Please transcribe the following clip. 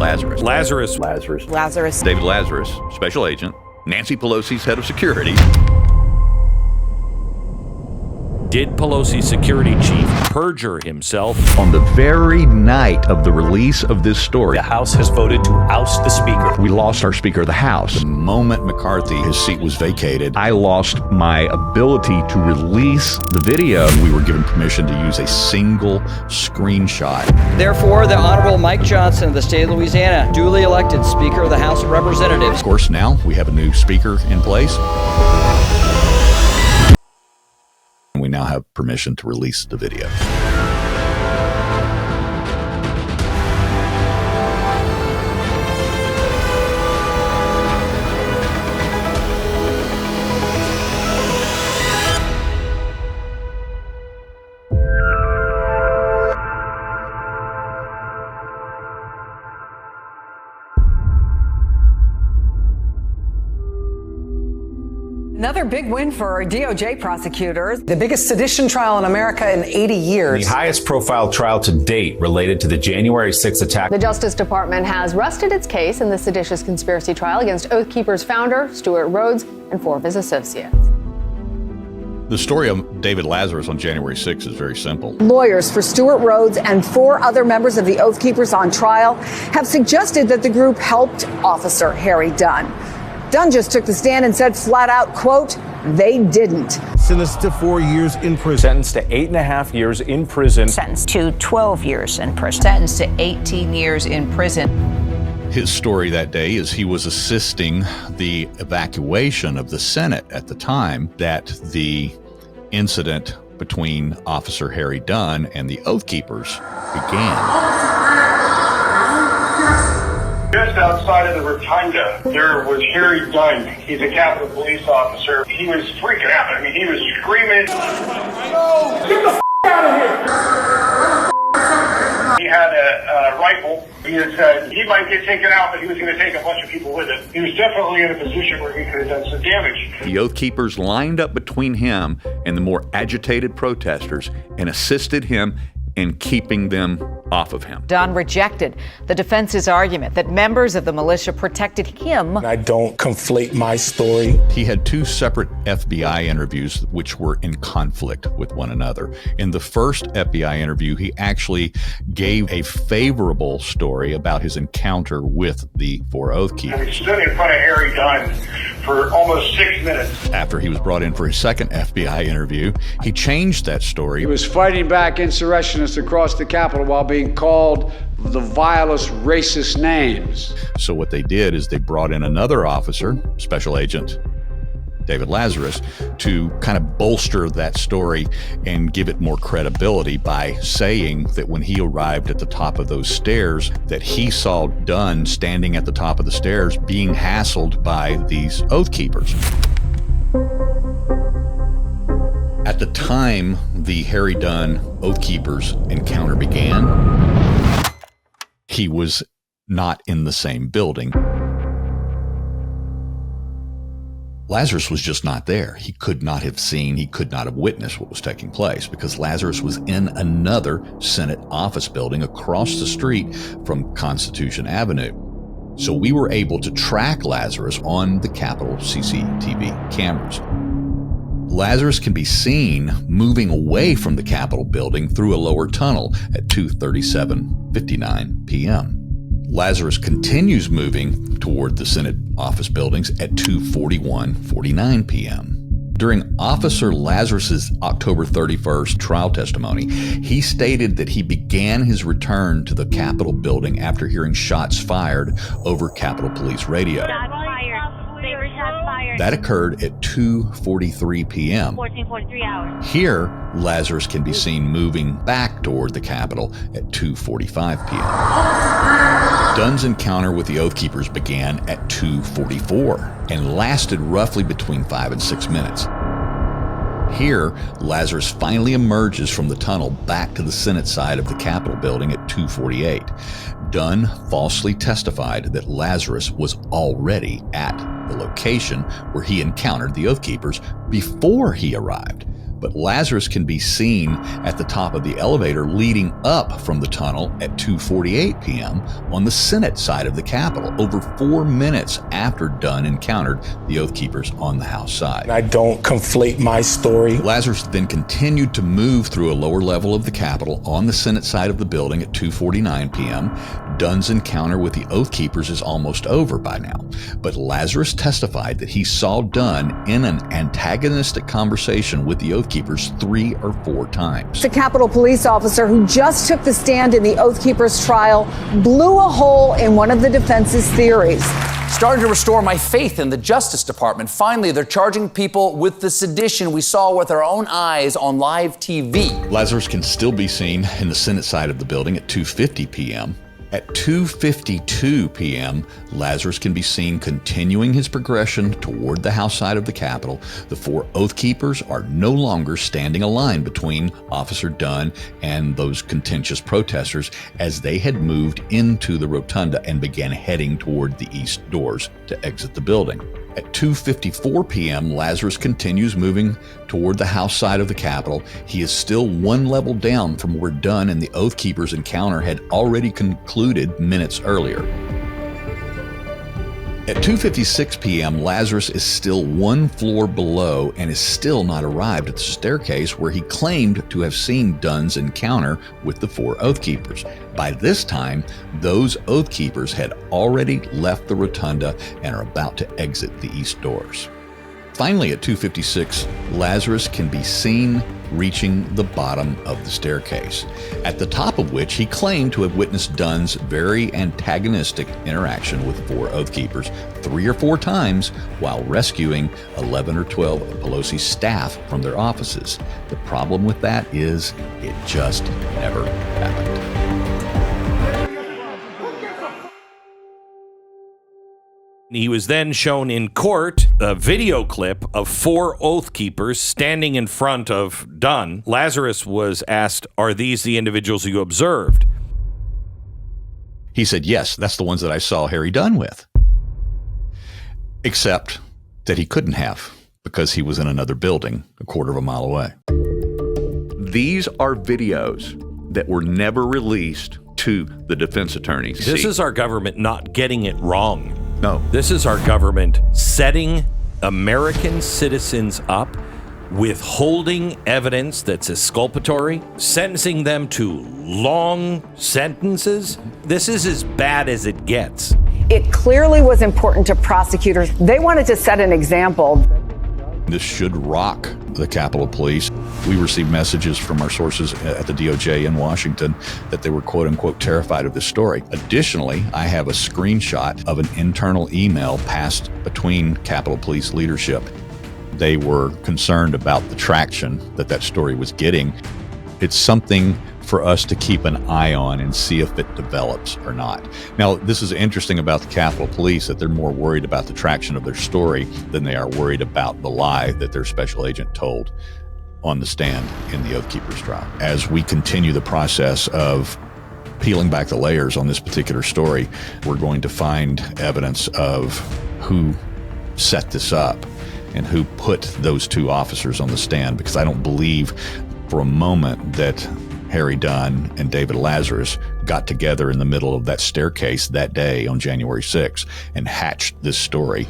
Lazarus. Lazarus. David Lazarus, Special Agent, Nancy Pelosi's head of security. Did Pelosi's security chief perjure himself? On the very night of the release of this story, the House has voted to oust the Speaker. We lost our Speaker of the House. The moment McCarthy, his seat was vacated, I lost my ability to release the video. We were given permission to use a single screenshot. Therefore, the Honorable Mike Johnson of the state of Louisiana, duly elected Speaker of the House of Representatives. Of course, now we have a new Speaker in place. We now have permission to release the video. Another big win for DOJ prosecutors. The biggest sedition trial in America in 80 years. The highest profile trial to date related to the January 6th attack. The Justice Department has rested its case in the seditious conspiracy trial against Oath Keepers founder Stuart Rhodes and 4 of his associates. The story of David Lazarus on January 6th is very simple. Lawyers for Stuart Rhodes and 4 other members of the Oath Keepers on trial have suggested that the group helped Officer Harry Dunn. Dunn just took the stand and said flat out, quote, they didn't. Sentenced to 4 years in prison. Sentenced to 8.5 years in prison. Sentenced to 12 years in prison. Sentenced to 18 years in prison. His story that day is he was assisting the evacuation of the Senate at the time that the incident between Officer Harry Dunn and the Oath Keepers began. Just outside of the rotunda, there was Harry Dunn. He's a Capitol Police officer. He was freaking out. I mean, he was screaming, "No, get the out of here!" He had a rifle. He had said he might get taken out, but he was going to take a bunch of people with him. He was definitely in a position where he could have done some damage. The Oath Keepers lined up between him and the more agitated protesters and assisted him in keeping them off of him. Dunn rejected the defense's argument that members of the militia protected him. I don't conflate my story. He had 2 separate FBI interviews which were in conflict with one another. In the first FBI interview, he actually gave a favorable story about his encounter with the 4 Oath Keepers. He stood in front of Harry Dunn for almost 6 minutes. After he was brought in for his second FBI interview, he changed that story. He was fighting back insurrectionists across the Capitol while being called the vilest racist names. So what they did is they brought in another officer, Special Agent David Lazarus, to kind of bolster that story and give it more credibility by saying that when he arrived at the top of those stairs, that he saw Dunn standing at the top of the stairs being hassled by these Oath Keepers. At the time the Harry Dunn Oath Keepers encounter began, he was not in the same building. Lazarus was just not there. He could not have seen, he could not have witnessed what was taking place because Lazarus was in another Senate office building across the street from Constitution Avenue. So we were able to track Lazarus on the Capitol CCTV cameras. Lazarus can be seen moving away from the Capitol building through a lower tunnel at 2:37:59 p.m. Lazarus continues moving toward the Senate office buildings at 2:41:49 p.m. During Officer Lazarus's October 31st trial testimony, he stated that he began his return to the Capitol building after hearing shots fired over Capitol Police radio. That occurred at 2:43 p.m. 14:43 hours. Here, Lazarus can be seen moving back toward the Capitol at 2:45 p.m. Dunn's encounter with the Oath Keepers began at 2:44 and lasted roughly between 5 and 6 minutes. Here, Lazarus finally emerges from the tunnel back to the Senate side of the Capitol building at 2:48. Dunn falsely testified that Lazarus was already at the location where he encountered the Oath Keepers before he arrived. but Lazarus can be seen at the top of the elevator leading up from the tunnel at 2:48 p.m. on the Senate side of the Capitol, over 4 minutes after Dunn encountered the Oath Keepers on the House side. I don't conflate my story. Lazarus then continued to move through a lower level of the Capitol on the Senate side of the building at 2:49 p.m. Dunn's encounter with the Oath Keepers is almost over by now, but Lazarus testified that he saw Dunn in an antagonistic conversation with the Oath Keepers 3 or 4 times. The Capitol police officer who just took the stand in the Oath Keepers trial blew a hole in one of the defense's theories. Starting to restore my faith in the Justice Department. Finally, they're charging people with the sedition we saw with our own eyes on live TV. Lazarus can still be seen in the Senate side of the building at 2:50 p.m. At 2:52 p.m., Lazarus can be seen continuing his progression toward the House side of the Capitol. The 4 Oath Keepers are no longer standing a line between Officer Dunn and those contentious protesters as they had moved into the rotunda and began heading toward the east doors to exit the building. At 2:54 p.m., Lazarus continues moving toward the House side of the Capitol. He is still 1 level down from where Dunn and the Oath Keepers encounter had already concluded minutes earlier. At 2:56 p.m., Lazarus is still 1 floor below and is still not arrived at the staircase where he claimed to have seen Dunn's encounter with the 4 Oath Keepers. By this time, those Oath Keepers had already left the rotunda and are about to exit the east doors. Finally, at 2:56, Lazarus can be seen reaching the bottom of the staircase, at the top of which he claimed to have witnessed Dunn's very antagonistic interaction with 4 Oath Keepers 3 or 4 times while rescuing 11 or 12 of Pelosi's staff from their offices. The problem with that is it just never happened. He was then shown in court a video clip of 4 Oath Keepers standing in front of Dunn. Lazarus was asked, "Are these the individuals you observed?" He said, "Yes, that's the ones that I saw Harry Dunn with." Except that he couldn't have, because he was in another building a quarter of a mile away. These are videos that were never released to the defense attorneys. This is our government not getting it wrong. No. This is our government setting American citizens up, withholding evidence that's exculpatory, sentencing them to long sentences. This is as bad as it gets. It clearly was important to prosecutors. They wanted to set an example. This should rock the Capitol Police. We received messages from our sources at the DOJ in Washington that they were quote unquote terrified of this story. Additionally, I have a screenshot of an internal email passed between Capitol Police leadership. They were concerned about the traction that story was getting. It's something for us to keep an eye on and see if it develops or not. Now, this is interesting about the Capitol Police, that they're more worried about the traction of their story than they are worried about the lie that their special agent told on the stand in the Oath Keepers trial. As we continue the process of peeling back the layers on this particular story, we're going to find evidence of who set this up and who put those 2 officers on the stand, because I don't believe for a moment that Harry Dunn and David Lazarus got together in the middle of that staircase that day on January 6th and hatched this story.